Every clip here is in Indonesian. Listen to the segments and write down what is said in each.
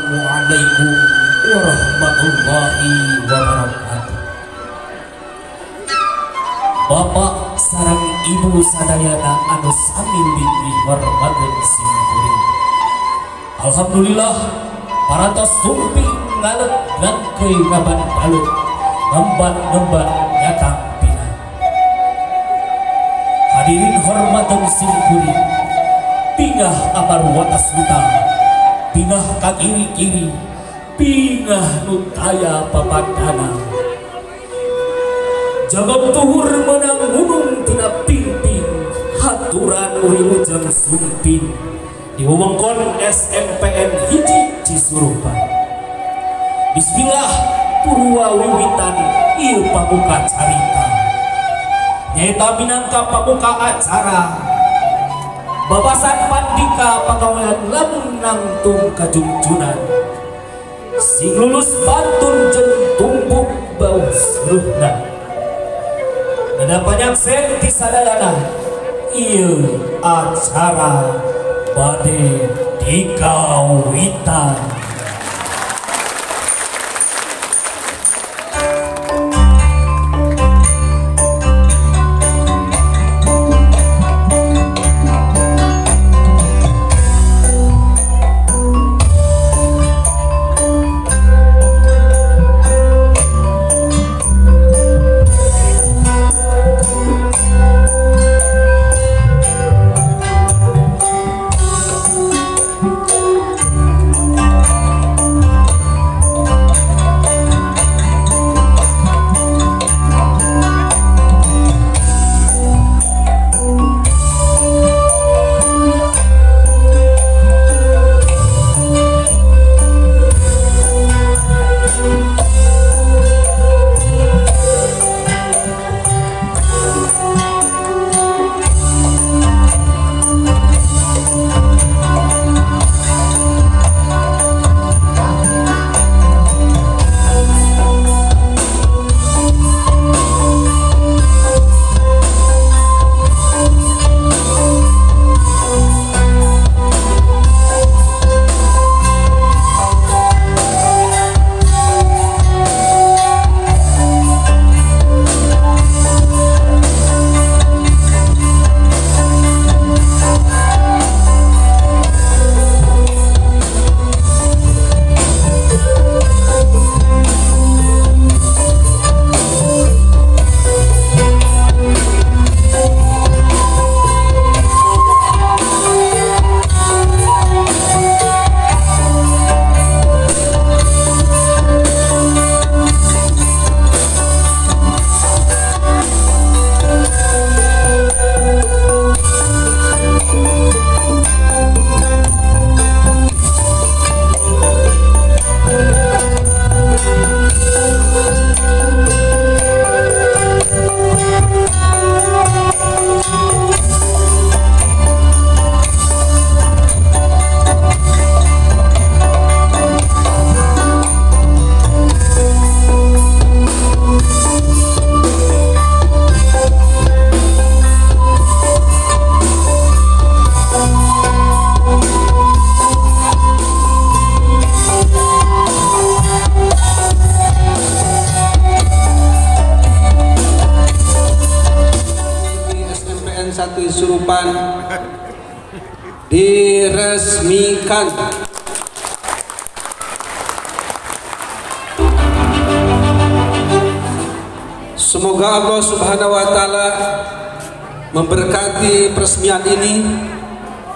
Assalamualaikum warahmatullahi wabarakatuh. Bapak sareng ibu sadayana anu sami binti hormateun simkuring. Alhamdulillah parantos sumpi ngalet ngangkeuy ngabandalut ngembat-ngembat nyatang pina. Hadirin hormateun simkuring, pingah amar watas huta, pingah ka kiri-kiri, pingah nutaya papadana. Jagab tuhur menang gunung tina pingping, haturan wilujeng sumping di wewengkon SMPN hiji Cisurupan. Bismillah purwa wiwitan ieu pamuka carita. Nyaeta minangka pamuka acara babasan pandika pagawean lamun nangtung kajungjunan. Sing lulus bantun jeung tumbuk bau seruhna. Ada banyak senti sadayana ieu acara bade dikawitan. Cisurupan diresmikan. Semoga Allah Subhanahu wa taala memberkati peresmian ini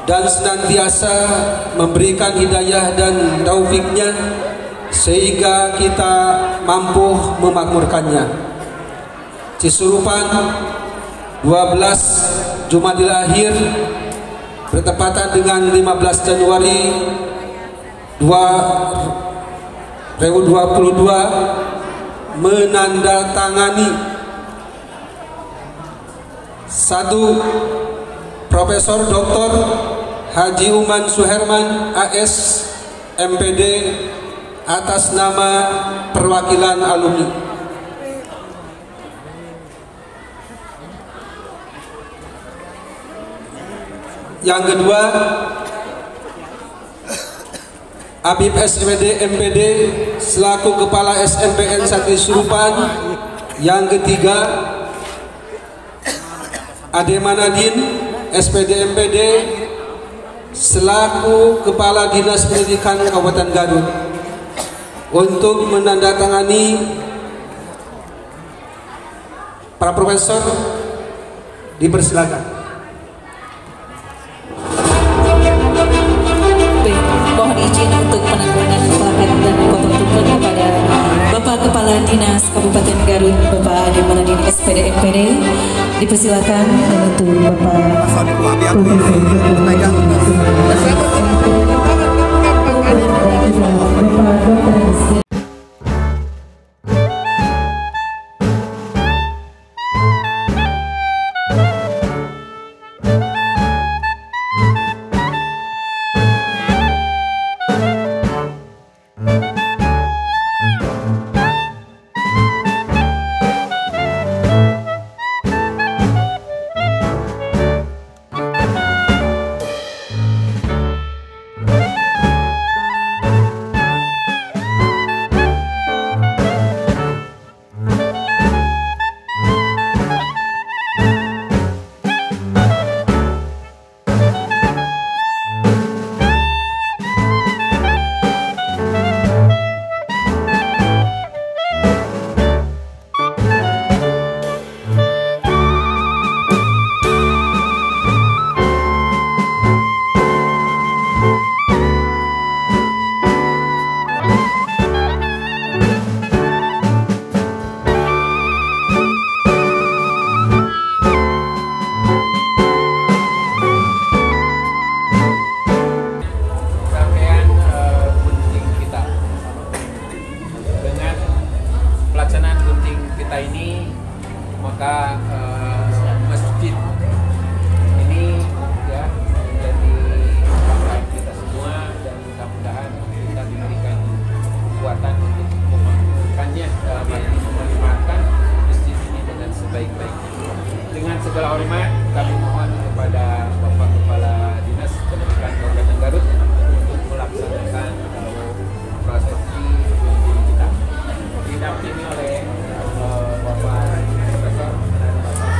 dan senantiasa memberikan hidayah dan taufiknya sehingga kita mampu memakmurkannya. Cisurupan 12 Jumadil Akhir bertepatan dengan 15 Januari 2022 menandatangani satu Profesor Dr. Haji Uman Suherman AS MPD atas nama perwakilan alumni. Yang kedua, Abib SPD MPD selaku Kepala SMPN Santri Surupan. Yang ketiga, Ade Manadin SPD MPD selaku Kepala Dinas Pendidikan Kabupaten Garut untuk menandatangani para profesor. Dipersilakan. Mohon izin untuk penanggulangan plakat dan potong tumpeng kepada Bapak Kepala Dinas Kabupaten Garut, Bapak Ade Manadin SPD MPD. Dipersilakan untuk Bapak masjid ini ya menjadi kebanggaan kita semua, dan mudah-mudahan kita diberikan kekuatan untuk memanfaatkannya, memanfaatkan masjid ini dengan sebaik-baiknya. Dengan segala hormat kami mohon kepada Bapak Kepala Dinas Pendidikan Kabupaten Garut untuk melaksanakan prosesi kita, didampingi oleh Bapak Profesor dan Bapak.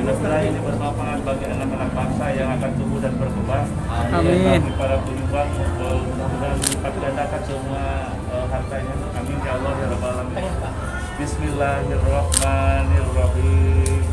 Setelah ini bermanfaat bagi anak-anak bangsa yang akan tumbuh dan berkembang. Amin. Kami para penyumbang mudah-mudahan kami gandakan semua hartanya. Amin ya Allah ya Rabbal alamin. Bismillahirrahmanirrahim.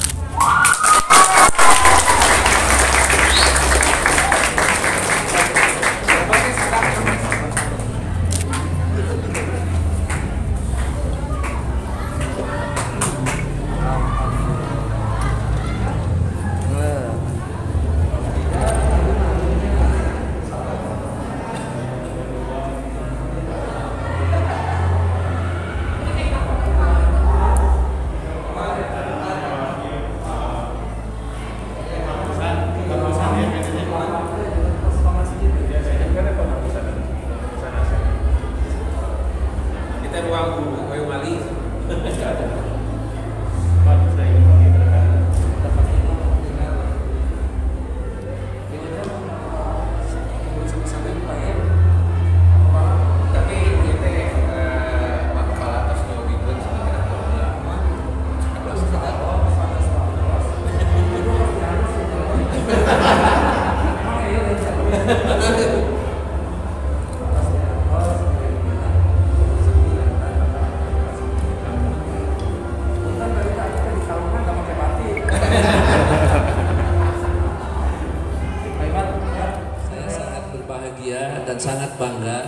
Dan sangat bangga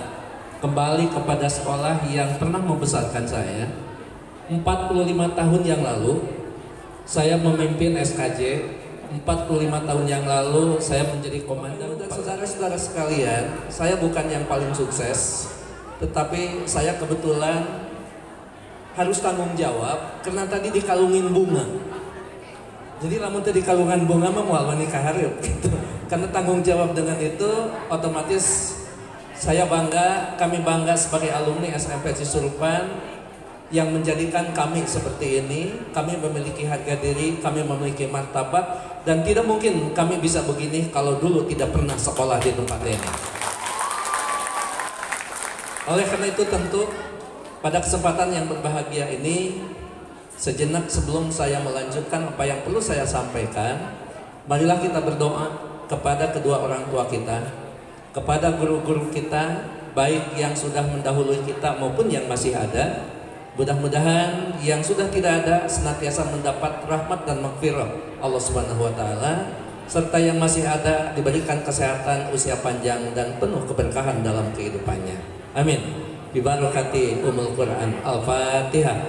kembali kepada sekolah yang pernah membesarkan saya. 45 tahun yang lalu saya memimpin SKJ, 45 tahun yang lalu saya menjadi komandan. Dan saudara-saudara sekalian, saya bukan yang paling sukses, tetapi saya kebetulan harus tanggung jawab karena tadi dikalungin bunga. Jadi lamun tadi kalungan bunga mah moal nikah hareup gitu. Karena tanggung jawab dengan itu otomatis saya bangga, kami bangga sebagai alumni SMP Cisurupan yang menjadikan kami seperti ini. Kami memiliki harga diri, kami memiliki martabat, dan tidak mungkin kami bisa begini kalau dulu tidak pernah sekolah di tempat ini. Oleh karena itu tentu pada kesempatan yang berbahagia ini, sejenak sebelum saya melanjutkan apa yang perlu saya sampaikan, marilah kita berdoa kepada kedua orang tua kita, kepada guru-guru kita, baik yang sudah mendahului kita maupun yang masih ada. Mudah-mudahan yang sudah tidak ada senantiasa mendapat rahmat dan maghfirah Allah Subhanahu wa taala, serta yang masih ada diberikan kesehatan, usia panjang dan penuh keberkahan dalam kehidupannya. Amin. Bi barakati Ummul Quran. Al-Fatihah.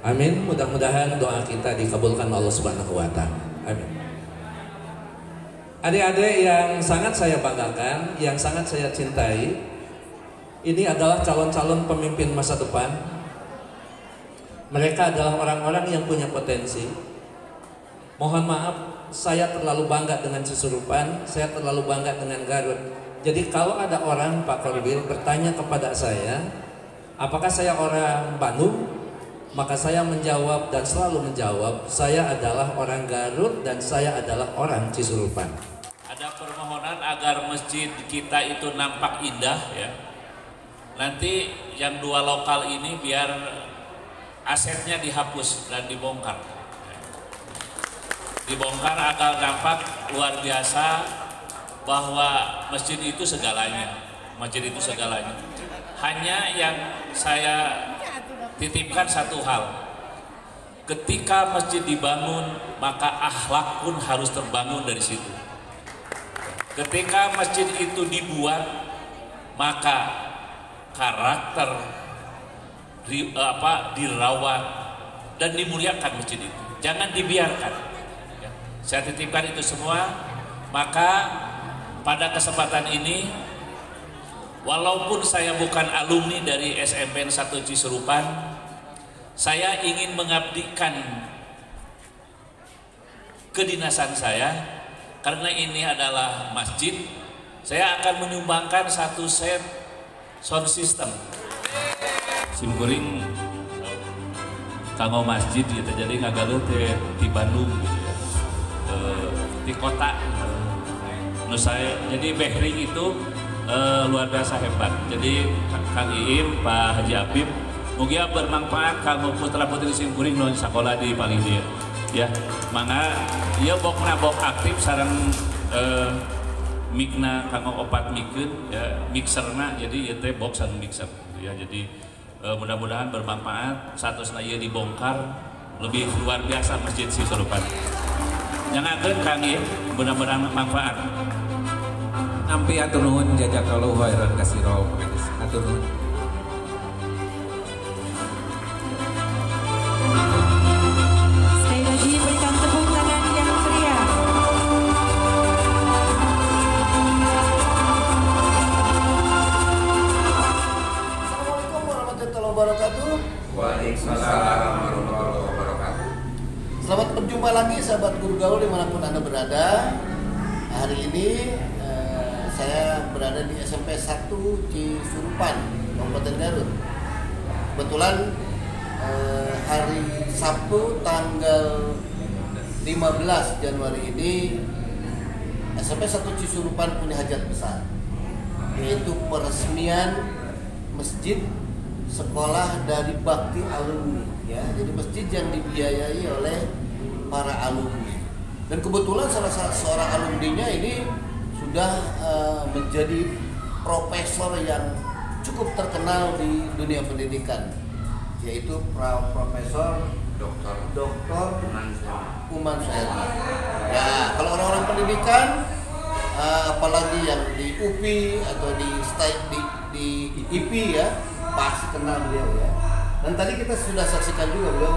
Amin. Mudah-mudahan doa kita dikabulkan Allah Subhanahu wa taala. Amin. Adik-adik yang sangat saya banggakan, yang sangat saya cintai, ini adalah calon-calon pemimpin masa depan. Mereka adalah orang-orang yang punya potensi. Mohon maaf, saya terlalu bangga dengan Cisurupan, saya terlalu bangga dengan Garut. Jadi kalau ada orang, Pak Korwil, bertanya kepada saya, apakah saya orang Bandung? Maka saya menjawab dan selalu menjawab, saya adalah orang Garut dan saya adalah orang Cisurupan. Ada permohonan agar masjid kita itu nampak indah ya. Nanti yang dua lokal ini biar asetnya dihapus dan dibongkar. Dibongkar agar nampak luar biasa bahwa masjid itu segalanya. Masjid itu segalanya. Hanya yang saya titipkan satu hal, ketika masjid dibangun maka akhlak pun harus terbangun dari situ. Ketika masjid itu dibuat maka karakter dirawat dan dimuliakan masjid itu, jangan dibiarkan ya. Saya titipkan itu semua. Maka pada kesempatan ini, walaupun saya bukan alumni dari SMPN 1 Cisurupan, saya ingin mengabdikan kedinasan saya. Karena ini adalah masjid, saya akan menyumbangkan satu set sound system. Simkuring kanggo masjid gitu, jadi ngagaluh di Bandung gitu ya. Di kota. Jadi Behring itu luar biasa hebat. Jadi Kang Iim, Pak Haji Habib, mugia bermanfaat kanggo putra-putri Simkuring non sekolah di paling dia. Ya, mangga ieu bokna bok aktif sareng mikna kanggo opat mikeun ya, mixerna, jadi ieu teh box sareng mixer ya. Jadi mudah-mudahan bermanfaat. Satusna ieu dibongkar lebih luar biasa masjid Cisurupan. Nyangakeun Kang Iim, mudah-mudahan manfaat. Nampi atur nuhun jazakallahu khairan katsira. Atur nuhun. Sekali lagi berikan tepuk tangan yang meriah. Assalamualaikum warahmatullahi wabarakatuh. Waalaikumsalam warahmatullahi wabarakatuh. Selamat berjumpa lagi sahabat guru gaul dimanapun Anda berada. Hari ini saya berada di SMP 1 Cisurupan, Kabupaten Garut. Kebetulan hari Sabtu tanggal 15 Januari ini SMP 1 Cisurupan punya hajat besar, yaitu peresmian masjid sekolah dari bakti alumni ya. Jadi masjid yang dibiayai oleh para alumni. Dan kebetulan salah seorang alumninya ini sudah menjadi profesor yang cukup terkenal di dunia pendidikan, yaitu Profesor Dr. Uman Suherman. Ya, kalau orang-orang pendidikan, apalagi yang di UPI atau di IP ya, pasti kenal beliau ya. Dan tadi kita sudah saksikan juga beliau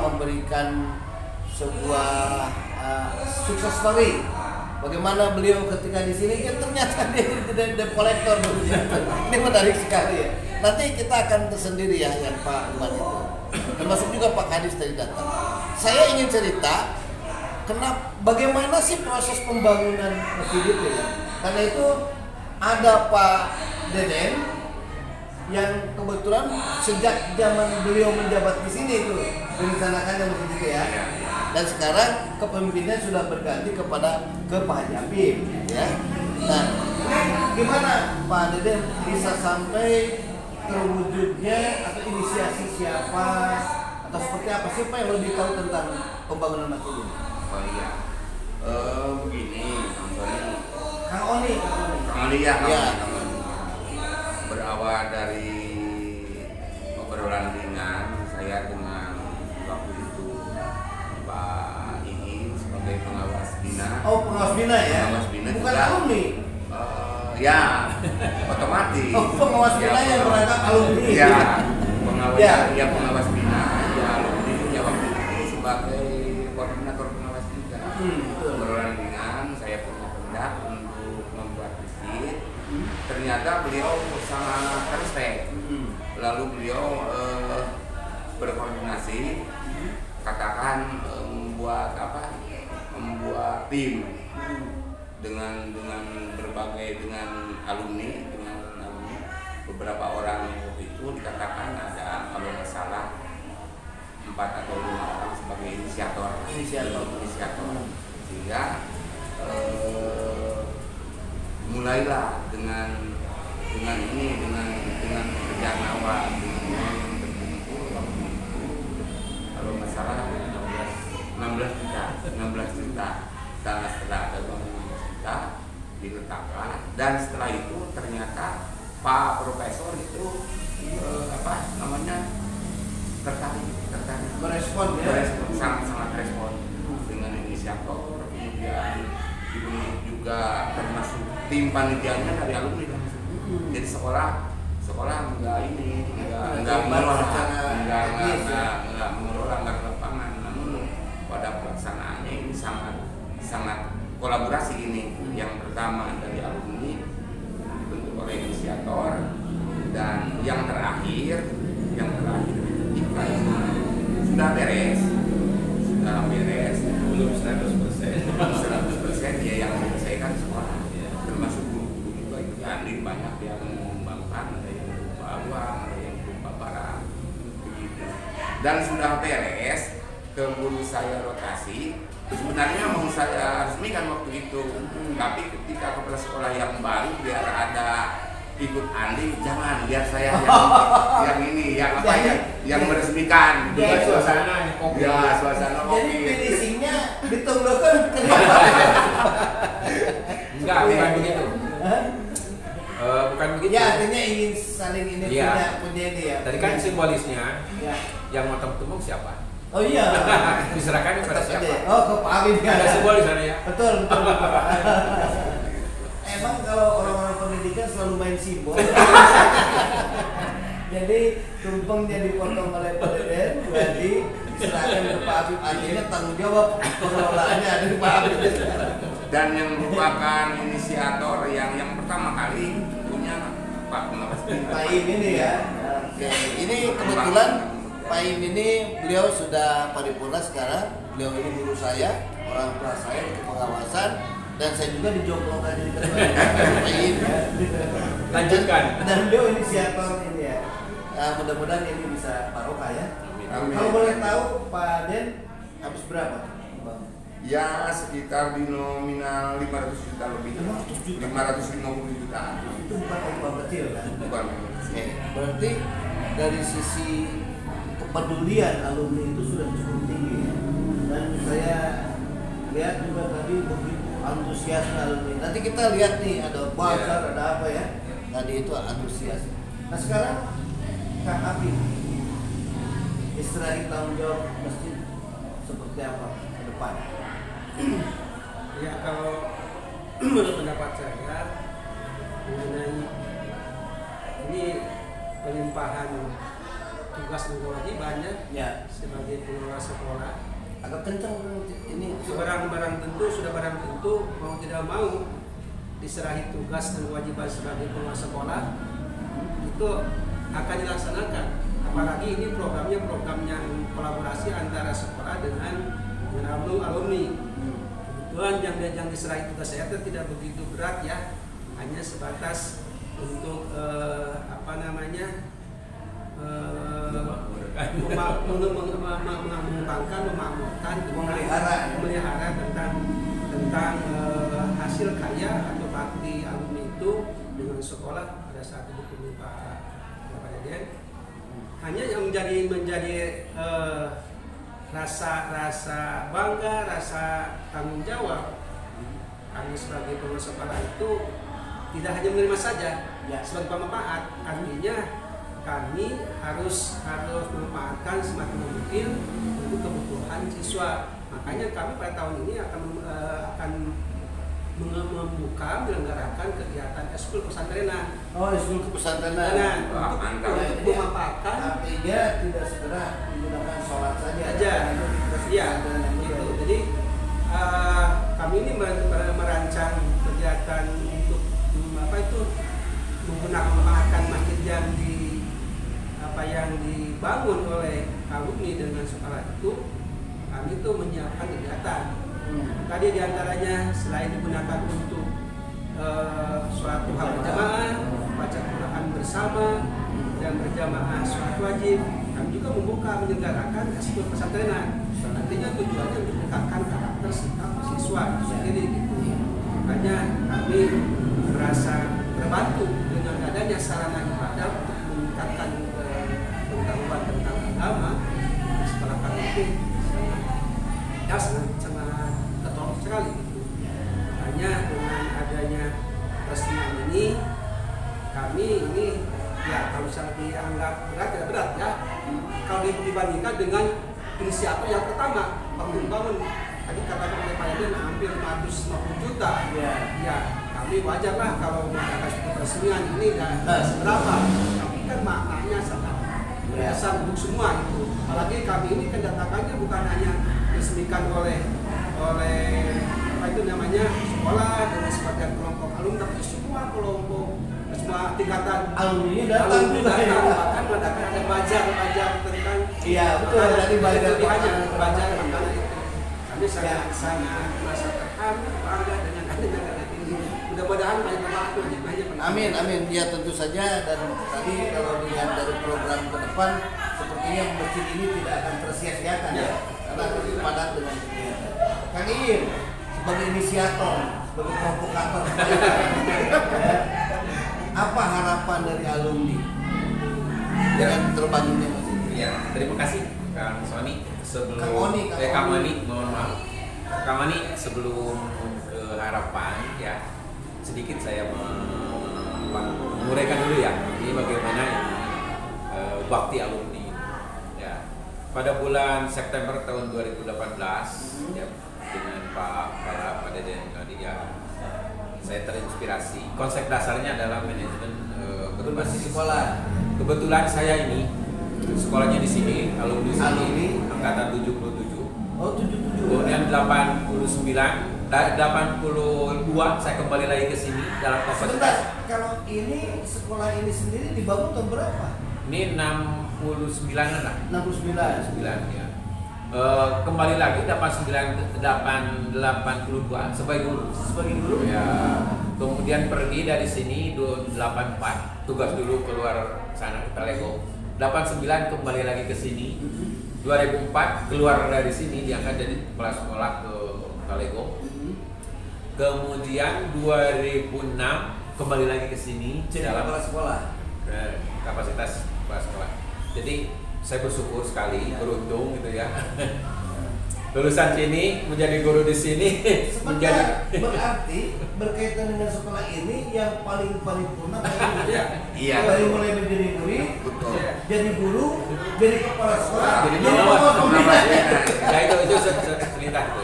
memberikan sebuah sukses story. Bagaimana beliau ketika di sini kan ternyata dia debt collector dulunya. Ini menarik sekali ya. Nanti kita akan tersendiri ya yang Pak Iman itu. Termasuk juga Pak Kadis tadi datang. Saya ingin cerita bagaimana sih proses pembangunan masjid itu ya. Karena itu ada Pak Deden yang kebetulan sejak zaman beliau menjabat di sini itu direncanakannya masjid itu ya. Dan sekarang kepemimpinannya sudah berganti ke Pak Japim ya. Nah, gimana Pak Deden bisa sampai terwujudnya atau inisiasi siapa atau seperti apa sih Pak yang lebih tahu tentang pembangunan masjid ini? Oh iya, begini Kang Oni ya. Berawal dari obrolan ringan saya dengan waktu itu Pak Iin sebagai pengawas bina. Oh, pengawas bina ya? Pengawas bina bukan juga. alumni? Ya, otomatis. Oh, pengawas bina yang berangkat alumni. Ya, pengawas ya. Pengawas bina, ya alumni ya waktu itu sebagai koordinator pengawas juga. Obrolan ringan, saya punya kehendak untuk membuat masjid. Ternyata beliau sangat respect. Lalu beliau berkoordinasi, katakan membuat tim dengan alumni beberapa orang itu dikatakan ada kalau nggak salah 4 atau 5 orang sebagai inisiator. Sehingga mulailah dengan pekerjaan awal yang berkumpul waktu itu kalau nggak salah 16 juta. Dan setelah ada bangunan 16 juta diletakkan, dan setelah itu ternyata Pak Profesor itu tertarik merespon sangat respon dengan inisiator, kemudian dibentuk juga termasuk tim panitianya dari alumni langsung. Jadi sekolah nggak mengelola nggak ke lapangan, namun pada pelaksanaannya ini sangat kolaborasi ini. Yang pertama dari alumni dibentuk oleh inisiator, dan yang terakhir ketika sudah beres belum 100% ya yang menyelesaikan sekolah, termasuk guru-guru juga itu andil banyak yang mengembangkan, ada yang berupa uang, ada yang berupa barang begitu. Dan sudah beres, keburu saya rotasi. Sebenarnya mau saya resmikan waktu itu, tapi ketika kepala sekolah yang baru biar ada ikut andil, jangan, biar saya yang meresmikan. Suasana kopi. Jadi finishingnya ditunggukan Enggak, bukan begitu. Bukan begitu. Ya, artinya ingin saling ini punya ini ya. Tadi kan simbolisnya ya. Yang motong-tumung siapa? Oh iya. Diserahkan kepada siapa? Oh, ke Pak Amin. Ada simbolis sana ya. Betul. Emang kalau orang-orang pendidikan selalu main simbol. Jadi tumpengnya dipotong oleh Pak Deden, jadi diserahkan ke Pak Habib. Artinya tanggung jawab pengelolaannya ada di Pak Habib. Dan yang merupakan inisiator yang pertama kali punya Pak Pengawas Pak Im ini ya. Oke. Ini kebetulan Pak Im ini beliau sudah paripurna sekarang. Beliau ini guru saya, orang tua saya di pengawasan, dan saya juga dijomplokan jadi ketua Pak Im ya. Lanjutkan. Dan beliau inisiator ini ya. Nah, mudah-mudahan ini bisa barokah ya. Kalau boleh tahu Pak Den habis berapa? Ya sekitar di nominal 500 juta lebih. 550 juta. Itu bukan uang kecil kan? Bukan. Oke. Berarti dari sisi kepedulian alumni itu sudah cukup tinggi ya. Dan saya lihat juga tadi begitu antusiasnya alumni. Nanti kita lihat nih ada bazar, ada apa ya. Tadi itu antusias. Nah sekarang Kang Abi, istirahat tanggung jawab masjid seperti apa ke depan? Ya kalau menurut pendapat saya mengenai ini pelimpahan tugas dan kewajibannya Ya. sebagai pengelola sekolah agak kencang ini. Barang tentu sudah barang tentu mau tidak mau diserahi tugas dan kewajiban sebagai penguasa sekolah itu akan dilaksanakan. Apalagi ini programnya kolaborasi antara sekolah dengan alumni. Kebetulan yang diserahi tugas saya itu tidak begitu berat ya, hanya sebatas untuk memelihara tentang hasil karya atau bakti alumni itu dengan sekolah pada saat itu Pak Deden. Hanya yang menjadi rasa bangga, rasa tanggung jawab kami sebagai pengusaha sekolah itu tidak hanya menerima saja sebagai pemanfaat, artinya kami harus memanfaatkan semakin mungkin untuk kebutuhan siswa. Makanya kami pada tahun ini akan menyelenggarakan kegiatan eskul pesantrenan. Oh, eskul pesantrenan. Untuk memanfaatkan. Artinya tidak segera menggunakan sholat saja. Iya, gitu. Jadi kami ini merancang kegiatan untuk memanfaatkan masjid yang dibangun oleh alumni dengan sekolah itu. Kami itu menyiapkan kegiatan. Tadi diantaranya selain digunakan untuk sholat duha berjamaah, baca Quran bersama, dan berjamaah sholat wajib, kami juga membuka menyelenggarakan eskul pesantrenan. Nantinya tujuannya untuk meningkatkan karakter sikap siswa sendiri gitu. Makanya kami merasa terbantu dengan adanya sarana ibadah untuk meningkatkan pengetahuan tentang agama di sekolah kami itu sangat ketolong sekali gitu. Makanya dengan adanya peresmian ini kami ini ya kalau misalnya dianggap berat ya berat ya kalau dibandingkan dengan inisiator yang pertama waktu membangun tadi katakan oleh Pak Yadin hampir 550 juta ya kami wajar lah kalau mengadakan suatu peresmian ini dan seberapa, tapi kan maknanya sangat besar untuk semua itu. Apalagi kami ini kedatangannya bukan hanya diresmikan oleh sekolah dengan sebagian kelompok alumni, tapi semua kelompok, semua tingkatan alumni datang juga ya. Bahkan mengadakan ada bajar tentang betul tadi bajar makanan itu. Kami sangat merasa terharu, bangga dengan adanya ini. Mudah-mudahan banyak. Amin. Ya tentu saja, dan tadi kalau dilihat dari program ke depan sepertinya masjid ini tidak akan tersia-siakan ya. Karena lebih padat dengan kegiatan. Kang Iin sebagai inisiator, sebagai provokator, apa harapan dari alumni dengan terbangunnya masjid? Ya, terima kasih Kang Sony. Kang Mani, sebelum ke harapan ya sedikit saya menguraikan dulu ya ini bagaimana bakti alumni ya. Pada bulan September tahun 2018 ya, dengan Pak Deden tadi ya, saya terinspirasi. Konsep dasarnya adalah manajemen berbasis sekolah. Kebetulan saya ini sekolahnya di sini, alumni sini angkatan 77. Oh, 77. Kemudian 82 saya kembali lagi ke sini dalam kapasitas. Kalau ini sekolah ini sendiri dibangun tahun berapa? Ini 69-an lah. 69 ya. Kembali lagi 82 sebagai guru. Ya. Kemudian pergi dari sini 84 tugas dulu keluar sana ke Talego. 89 kembali lagi ke sini. 2004 keluar dari sini diangkat jadi kepala sekolah ke Talego. Kemudian 2006 kembali lagi ke sini dalam kepala sekolah. Kapasitas kepala sekolah. Jadi saya bersyukur sekali, beruntung gitu ya. Lulusan sini menjadi guru di sini. Berarti berkaitan dengan sekolah ini yang paling paripurna iya. Dari mulai menjadi guru, jadi guru, jadi kepala sekolah, jadi ya itu cerita itu.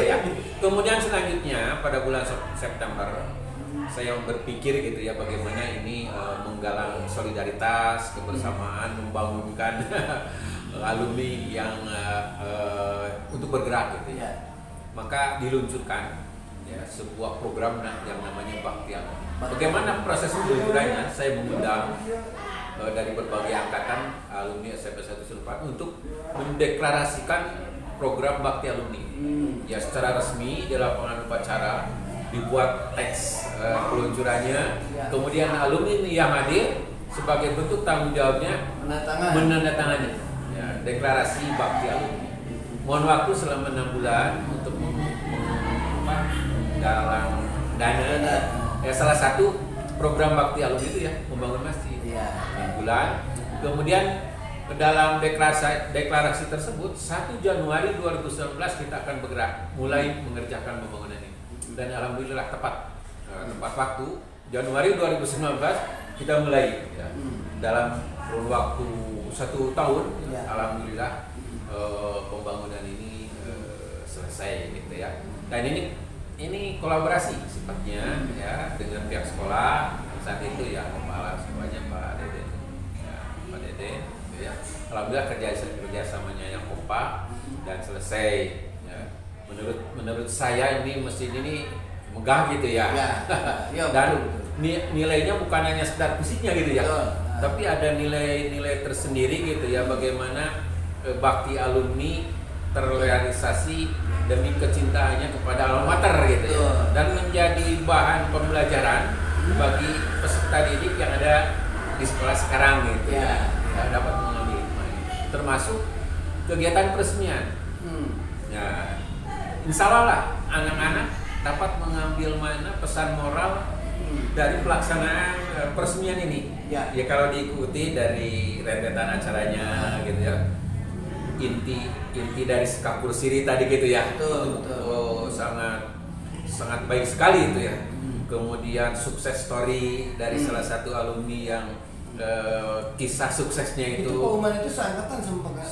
Ya. Kemudian selanjutnya pada bulan September saya berpikir gitu ya bagaimana ini menggalang solidaritas, kebersamaan, membangunkan alumni yang untuk bergerak gitu ya. Maka diluncurkan ya sebuah program yang namanya Bakti Alumni. Bagaimana proses peluncurannya? Saya mengundang dari berbagai angkatan alumni SMP 114 untuk mendeklarasikan program Bakti Alumni. Ya secara resmi di lapangan upacara dibuat teks peluncurannya, kemudian alumni yang hadir sebagai bentuk tanggung jawabnya menandatangani ya, deklarasi Bakti Alumni. Mohon waktu selama 6 bulan untuk menggalang dana. Ya salah satu program Bakti Alumni itu ya membangun masjid. 6 bulan. Kemudian dalam deklarasi tersebut 1 Januari 2019 kita akan bergerak mulai mengerjakan pembangunan ini. Dan alhamdulillah tepat waktu Januari 2019 kita mulai ya. Dalam kurun waktu 1 tahun alhamdulillah pembangunan ini selesai gitu ya. Dan ini kolaborasi sifatnya ya dengan pihak sekolah saat itu ya, kepala sekolahnya Pak Dede ya, Pak Dede ya. Alhamdulillah kerjasamanya yang kompak dan selesai ya. Menurut saya ini mesin ini megah gitu ya. Dan nilainya bukan hanya sekedar fisiknya gitu ya, tapi ada nilai-nilai tersendiri gitu ya, bagaimana bakti alumni terrealisasi demi kecintaannya kepada alma mater gitu ya, dan menjadi bahan pembelajaran bagi peserta didik yang ada di sekolah sekarang gitu ya, dapat mengambil hikmah, termasuk kegiatan peresmian. Ya, insya Allah lah anak-anak dapat mengambil mana pesan moral dari pelaksanaan peresmian ini. Ya kalau diikuti dari rentetan acaranya gitu ya, inti dari Sekapur Siri tadi gitu ya. Betul. Sangat baik sekali itu ya. Kemudian sukses story dari salah satu alumni yang kisah suksesnya itu Pak Uman itu seangkatan sama Pak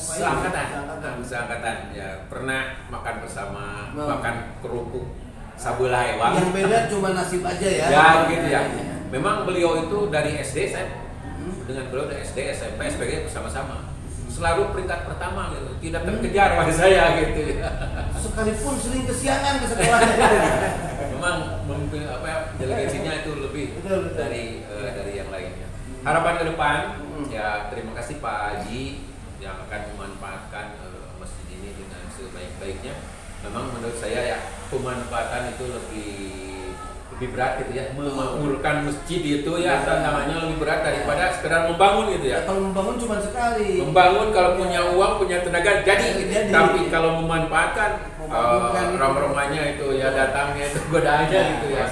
seangkatan ya, pernah makan bersama, makan kerupuk sabulai wang. Yang beda cuma nasib aja ya. Ya gitu ya. Memang beliau itu dari SD, saya dengan beliau dari SD, SMP, SPG bersama-sama. Selalu peringkat pertama gitu, tidak terkejar oleh saya gitu ya. Sekalipun sering kesiangan ke sekolah. Memang delegasinya itu lebih dari yang lainnya. Harapan ke depan ya, terima kasih Pak Haji yang akan memanfaatkan masjid ini dengan sebaik-baiknya. Memang menurut saya ya pemanfaatan itu lebih berat gitu ya, memakmurkan masjid itu ya tantangannya lebih berat daripada sekedar membangun gitu ya. Kalau membangun cuma sekali. Membangun kalau punya uang, punya tenaga jadi gitu. Tapi kalau memanfaatkan rom-romanya itu ya, datangnya itu godaannya gitu ya.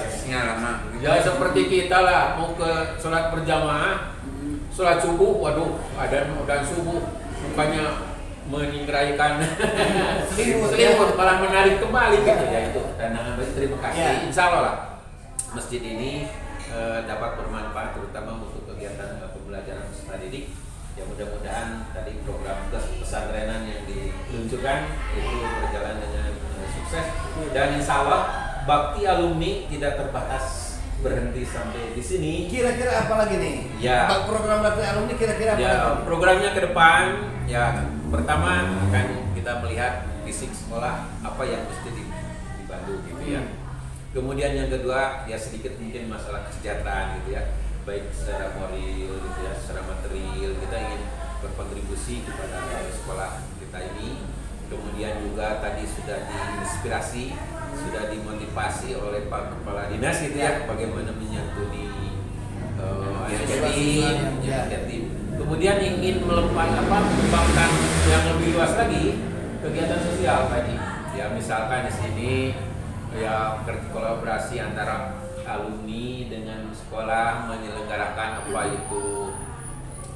Ya seperti kita lah mau ke sholat berjamaah, sholat subuh, waduh dan subuh bukannya menyingkirkan selimut malah menarik kembali gitu ya. Itu tantangan. Terima kasih. Insya Allah lah masjid ini dapat bermanfaat terutama untuk kegiatan pembelajaran peserta didik. Ya mudah-mudahan tadi program pesantrenan yang diluncurkan itu berjalan dengan sukses, dan insya Allah bakti alumni tidak terbatas berhenti sampai di sini. Kira-kira apa lagi nih? Ya. Program bakti alumni kira-kira apa lagi? Programnya ke depan ya, pertama akan kita melihat fisik sekolah apa yang mesti dibantu gitu ya. Kemudian yang kedua ya sedikit mungkin masalah kesejahteraan gitu ya, baik secara moral gitu ya, secara material kita ingin berkontribusi kepada sekolah kita ini. Kemudian juga tadi sudah diinspirasi, sudah dimotivasi oleh Pak Kepala Dinas gitu ya, bagaimana menyantuni yatim. Kemudian ingin mengembangkan yang lebih luas lagi kegiatan sosial tadi. Ya misalkan di sini ya kolaborasi antara alumni dengan sekolah menyelenggarakan apa itu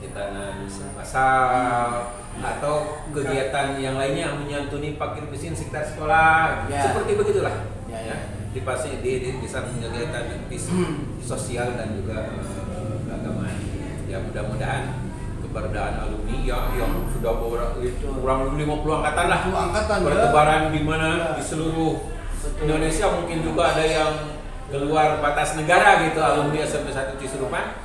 hitanan masal atau kegiatan yang lainnya yang menyantuni fakir miskin sekitar sekolah, seperti begitulah. Bisa kegiatan sosial dan juga keagamaan. Ya mudah-mudahan keberadaan alumni yang sudah kurang lebih 50 angkatan lah, bertebaran di mana di seluruh Indonesia, mungkin juga ada yang keluar batas negara gitu, alumni SMP 1 Cisurupan.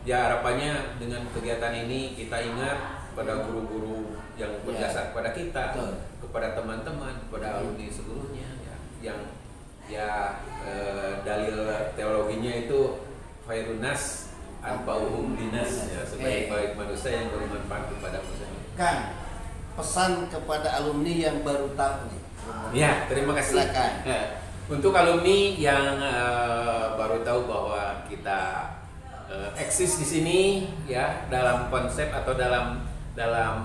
Ya harapannya dengan kegiatan ini kita ingat pada guru-guru yang berdasar kepada kita, Betul. kepada teman-teman, kepada alumni seluruhnya, yang dalil teologinya itu Khairunas anfa'uhum linas, ya, sebaik-baik manusia yang bermanfaat kepada manusia. Kang, pesan kepada alumni yang baru tahu nih. Ya, terima kasih. Silakan. Untuk alumni yang baru tahu bahwa kita eksis di sini, ya, dalam konsep atau dalam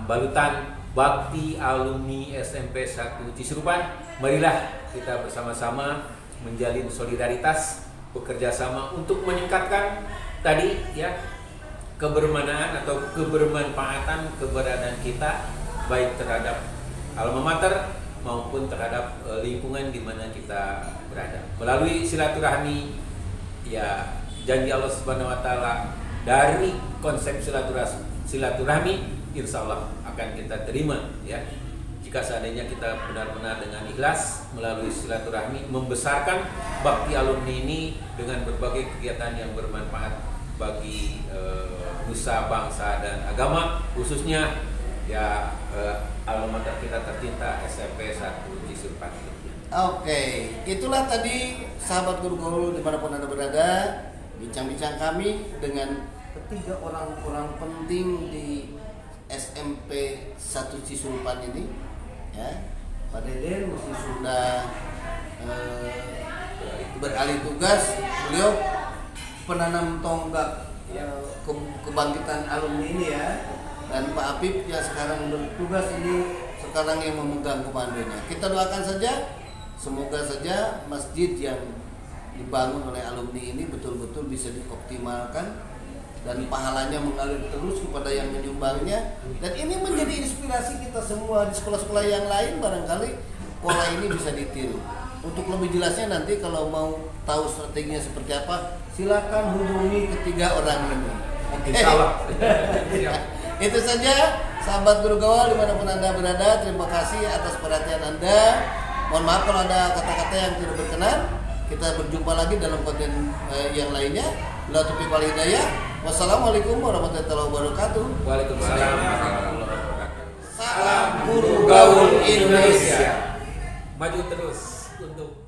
balutan Bakti Alumni SMP 1 Cisurupan, marilah kita bersama-sama menjalin solidaritas, bekerja sama untuk meningkatkan tadi, ya, kebermanaan atau kebermanfaatan keberadaan kita baik terhadap alma mater maupun terhadap lingkungan di mana kita berada. Melalui silaturahmi, ya, janji Allah Subhanahu wa taala dari konsep silaturahmi insya Allah akan kita terima, ya. Jika seandainya kita benar-benar dengan ikhlas melalui silaturahmi membesarkan bakti alumni ini dengan berbagai kegiatan yang bermanfaat bagi nusa, bangsa dan agama, khususnya, ya, alma mater kita tercinta SMP 1 Cisurupan. Oke, itulah tadi sahabat guru-guru dimanapun Anda berada, bincang-bincang kami dengan ketiga orang penting di SMP 1 Cisurupan ini, ya. Pak Deden masih sudah beralih tugas, beliau penanam tonggak kebangkitan alumni ini, ya. Dan Pak Apip yang sekarang bertugas ini sekarang yang memegang komandonya. Kita doakan saja, semoga saja masjid yang dibangun oleh alumni ini betul-betul bisa dioptimalkan dan pahalanya mengalir terus kepada yang menyumbangnya, dan ini menjadi inspirasi kita semua di sekolah-sekolah yang lain. Barangkali pola ini bisa ditiru. Untuk lebih jelasnya nanti kalau mau tahu strateginya seperti apa, silakan hubungi ketiga orang ini. Oke. Itu saja sahabat guru gaul dimanapun Anda berada, terima kasih atas perhatian Anda. Mohon maaf kalau ada kata-kata yang tidak berkenan. Kita berjumpa lagi dalam konten yang lainnya. Bila taufiq wal hidayah. Wassalamualaikum warahmatullahi wabarakatuh. Waalaikumsalam warahmatullahi wabarakatuh. Salam guru gaul Indonesia. Maju terus untuk